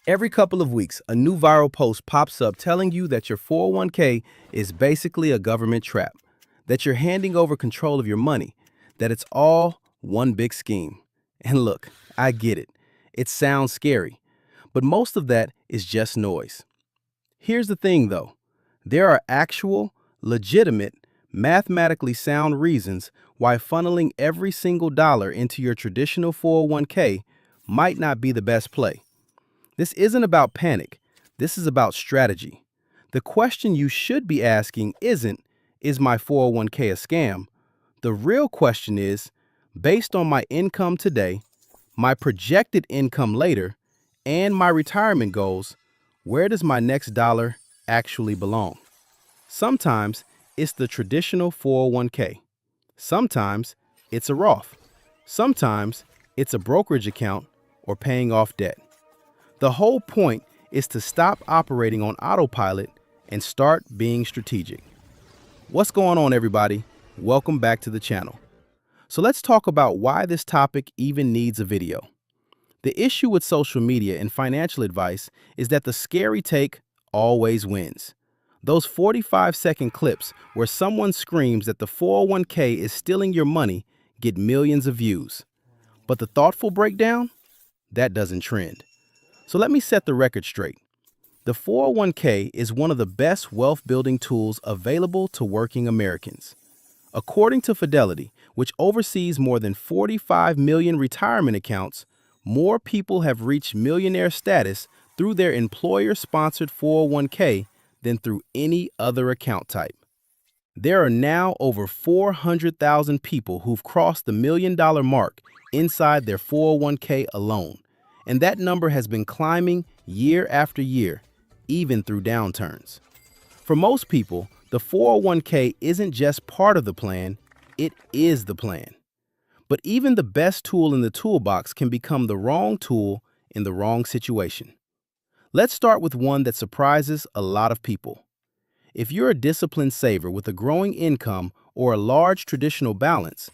Every couple of weeks, a new viral post pops up telling you that your 401k is basically a government trap, that you're handing over control of your money, that it's all one big scheme. And look, I get it. It sounds scary, but most of that is just noise. Here's the thing, though. There are actual, legitimate, mathematically sound reasons why funneling every single dollar into your traditional 401k might not be the best play. This isn't about panic. This is about strategy. The question you should be asking isn't, is my 401k a scam? The real question is, based on my income today, my projected income later, and my retirement goals, where does my next dollar actually belong? Sometimes it's the traditional 401k. Sometimes it's a Roth. Sometimes it's a brokerage account or paying off debt. The whole point is to stop operating on autopilot and start being strategic. What's going on, everybody? Welcome back to the channel. So let's talk about why this topic even needs a video. The issue with social media and financial advice is that the scary take always wins. Those 45-second clips where someone screams that the 401k is stealing your money get millions of views. But the thoughtful breakdown? That doesn't trend. So let me set the record straight. The 401k is one of the best wealth building tools available to working Americans. According to Fidelity, which oversees more than 45 million retirement accounts, more people have reached millionaire status through their employer-sponsored 401k than through any other account type. There are now over 400,000 people who've crossed the $1 million mark inside their 401k alone. And that number has been climbing year after year, even through downturns. For most people, the 401k isn't just part of the plan, it is the plan. But even the best tool in the toolbox can become the wrong tool in the wrong situation. Let's start with one that surprises a lot of people. If you're a disciplined saver with a growing income or a large traditional balance,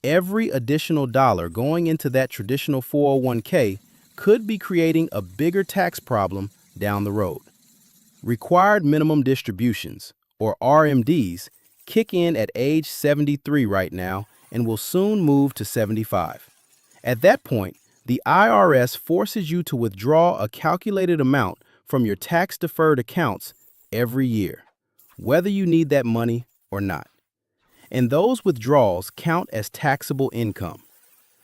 every additional dollar going into that traditional 401k could be creating a bigger tax problem down the road. Required minimum distributions, or RMDs, kick in at age 73 right now and will soon move to 75. At that point, the IRS forces you to withdraw a calculated amount from your tax-deferred accounts every year, whether you need that money or not. And those withdrawals count as taxable income.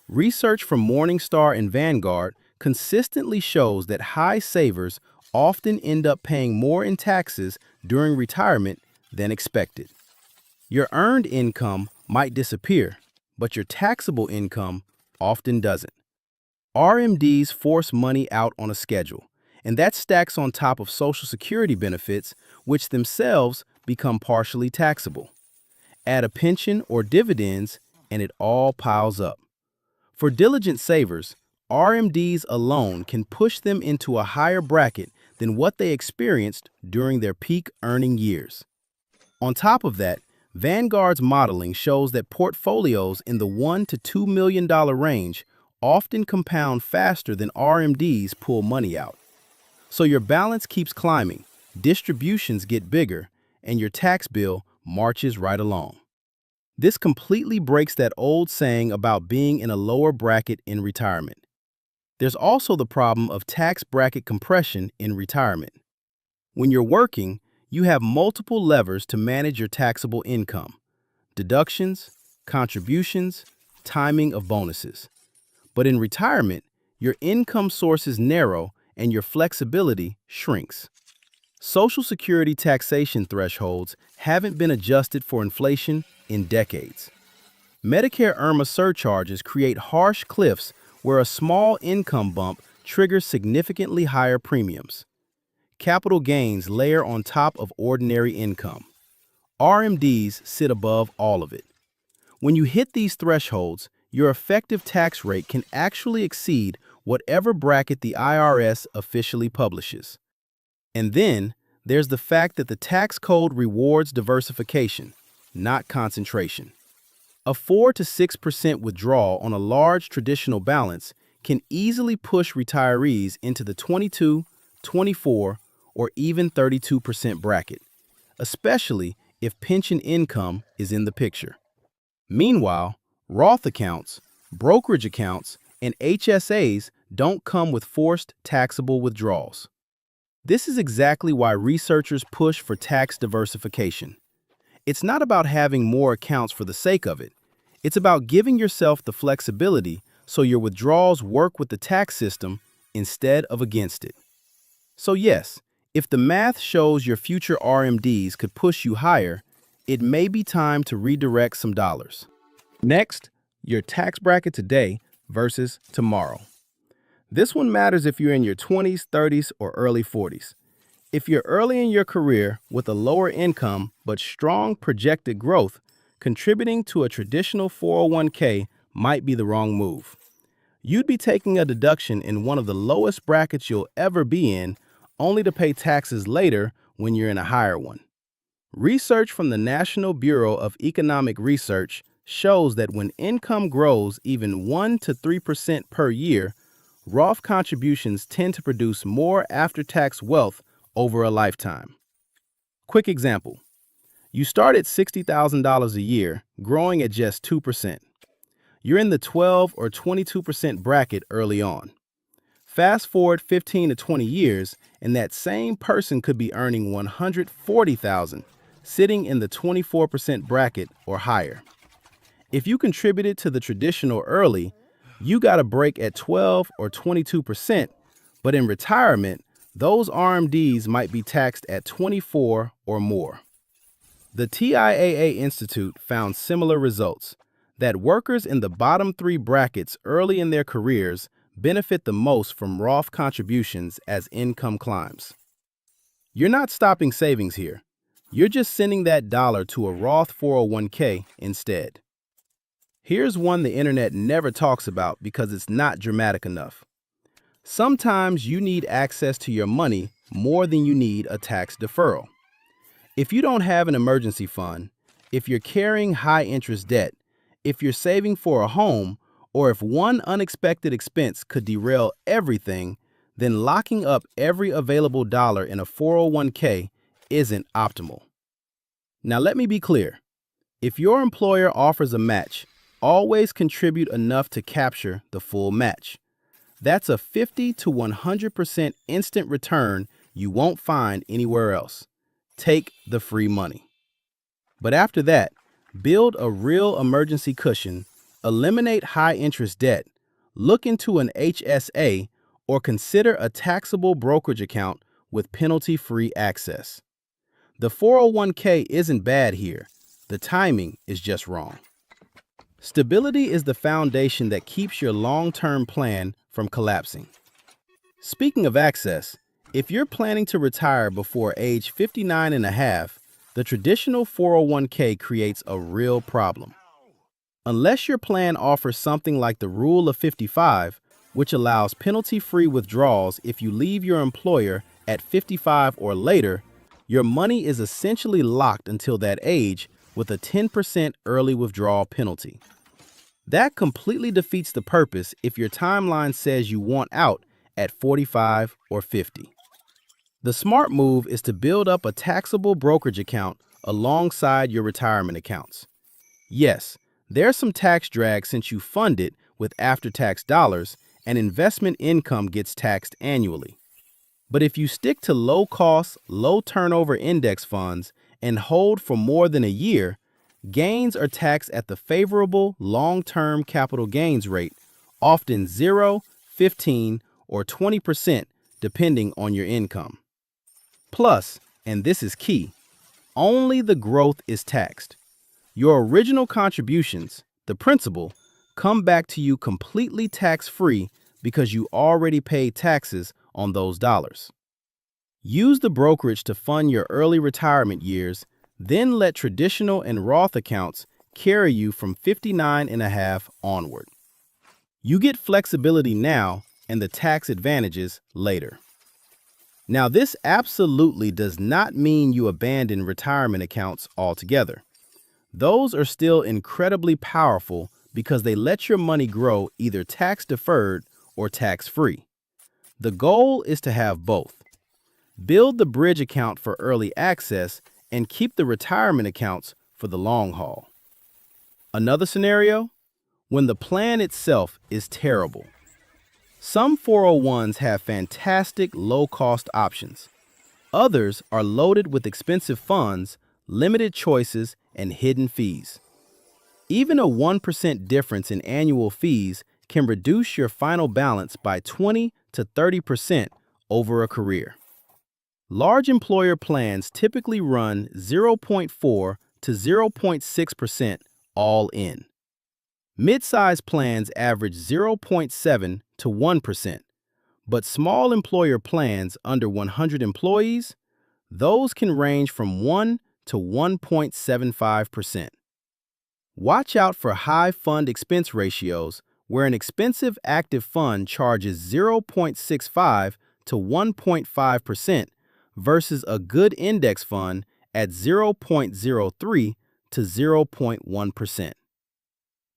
Research from Morningstar and Vanguard consistently shows that high savers often end up paying more in taxes during retirement than expected. Your earned income might disappear, but your taxable income often doesn't. RMDs force money out on a schedule, and that stacks on top of Social Security benefits, which themselves become partially taxable. Add a pension or dividends, and it all piles up. For diligent savers, RMDs alone can push them into a higher bracket than what they experienced during their peak earning years. On top of that, Vanguard's modeling shows that portfolios in the $1 to $2 million range often compound faster than RMDs pull money out. So your balance keeps climbing, distributions get bigger, and your tax bill marches right along. This completely breaks that old saying about being in a lower bracket in retirement. There's also the problem of tax bracket compression in retirement. When you're working, you have multiple levers to manage your taxable income: deductions, contributions, timing of bonuses. But in retirement, your income sources narrow and your flexibility shrinks. Social Security taxation thresholds haven't been adjusted for inflation in decades. Medicare IRMAA surcharges create harsh cliffs where a small income bump triggers significantly higher premiums. Capital gains layer on top of ordinary income. RMDs sit above all of it. When you hit these thresholds, your effective tax rate can actually exceed whatever bracket the IRS officially publishes. And then there's the fact that the tax code rewards diversification, not concentration. A 4 to 6% withdrawal on a large traditional balance can easily push retirees into the 22, 24, or even 32% bracket, especially if pension income is in the picture. Meanwhile, Roth accounts, brokerage accounts, and HSAs don't come with forced taxable withdrawals. This is exactly why researchers push for tax diversification. It's not about having more accounts for the sake of it. It's about giving yourself the flexibility so your withdrawals work with the tax system instead of against it. So yes, if the math shows your future RMDs could push you higher, it may be time to redirect some dollars. Next, your tax bracket today versus tomorrow. This one matters if you're in your 20s, 30s, or early 40s. If you're early in your career with a lower income but strong projected growth, contributing to a traditional 401k might be the wrong move. You'd be taking a deduction in one of the lowest brackets you'll ever be in, only to pay taxes later when you're in a higher one. Research from the National Bureau of Economic Research shows that when income grows even 1 to 3% per year, Roth contributions tend to produce more after-tax wealth over a lifetime. Quick example. You start at $60,000 a year, growing at just 2%. You're in the 12 or 22% bracket early on. Fast forward 15 to 20 years, and that same person could be earning $140,000, sitting in the 24% bracket or higher. If you contributed to the traditional early, you got a break at 12 or 22%, but in retirement, those RMDs might be taxed at 24 or more. The TIAA Institute found similar results, that workers in the bottom 3 brackets early in their careers benefit the most from Roth contributions as income climbs. You're not stopping savings here. You're just sending that dollar to a Roth 401k instead. Here's one the internet never talks about because it's not dramatic enough. Sometimes you need access to your money more than you need a tax deferral. If you don't have an emergency fund, if you're carrying high interest debt, if you're saving for a home, or if one unexpected expense could derail everything, then locking up every available dollar in a 401k isn't optimal. Now let me be clear. If your employer offers a match, always contribute enough to capture the full match. That's a 50 to 100% instant return you won't find anywhere else. Take the free money. But after that, build a real emergency cushion, eliminate high-interest debt, look into an HSA, or consider a taxable brokerage account with penalty-free access. The 401k isn't bad here. The timing is just wrong. Stability is the foundation that keeps your long-term plan from collapsing. Speaking of access, if you're planning to retire before age 59 and a half, the traditional 401k creates a real problem. Unless your plan offers something like the Rule of 55, which allows penalty-free withdrawals if you leave your employer at 55 or later, your money is essentially locked until that age with a 10% early withdrawal penalty. That completely defeats the purpose if your timeline says you want out at 45 or 50. The smart move is to build up a taxable brokerage account alongside your retirement accounts. Yes, there's some tax drag since you fund it with after-tax dollars and investment income gets taxed annually. But if you stick to low-cost, low-turnover index funds and hold for more than a year, gains are taxed at the favorable long-term capital gains rate, often 0, 15, or 20% depending on your income. Plus, and this is key, only the growth is taxed. Your original contributions, the principal, come back to you completely tax-free because you already paid taxes on those dollars. Use the brokerage to fund your early retirement years, then let traditional and Roth accounts carry you from 59 and a half onward. You get flexibility now and the tax advantages later. Now, this absolutely does not mean you abandon retirement accounts altogether. Those are still incredibly powerful because they let your money grow either tax-deferred or tax-free. The goal is to have both. Build the bridge account for early access and keep the retirement accounts for the long haul. Another scenario? When the plan itself is terrible. Some 401s have fantastic low-cost options. Others are loaded with expensive funds, limited choices, and hidden fees. Even a 1% difference in annual fees can reduce your final balance by 20 to 30% over a career. Large employer plans typically run 0.4 to 0.6% all in. Mid-size plans average 0.7 to 1%, but small employer plans under 100 employees, those can range from 1 to 1.75%. Watch out for high fund expense ratios where an expensive active fund charges 0.65 to 1.5% versus a good index fund at 0.03 to 0.1%.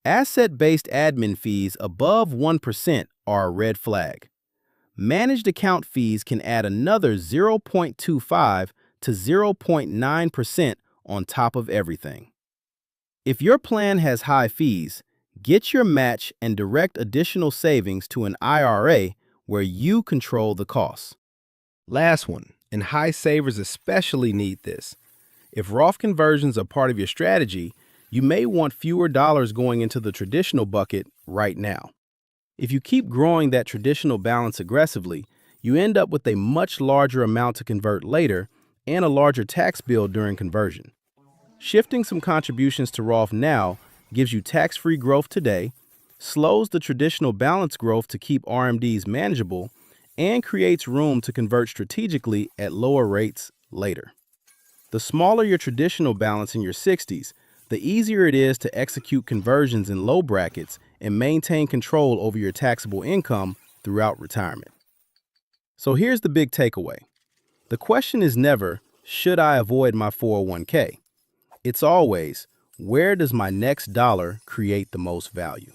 Asset-based admin fees above 1% are a red flag. Managed account fees can add another 0.25 to 0.9% on top of everything. If your plan has high fees, get your match and direct additional savings to an IRA where you control the costs. Last one, and high savers especially need this. If Roth conversions are part of your strategy, you may want fewer dollars going into the traditional bucket right now. If you keep growing that traditional balance aggressively, you end up with a much larger amount to convert later and a larger tax bill during conversion. Shifting some contributions to Roth now gives you tax-free growth today, slows the traditional balance growth to keep RMDs manageable, and creates room to convert strategically at lower rates later. The smaller your traditional balance in your 60s, the easier it is to execute conversions in low brackets and maintain control over your taxable income throughout retirement. So here's the big takeaway. The question is never, should I avoid my 401k? It's always, where does my next dollar create the most value?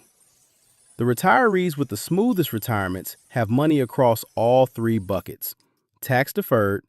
The retirees with the smoothest retirements have money across all three buckets: tax-deferred,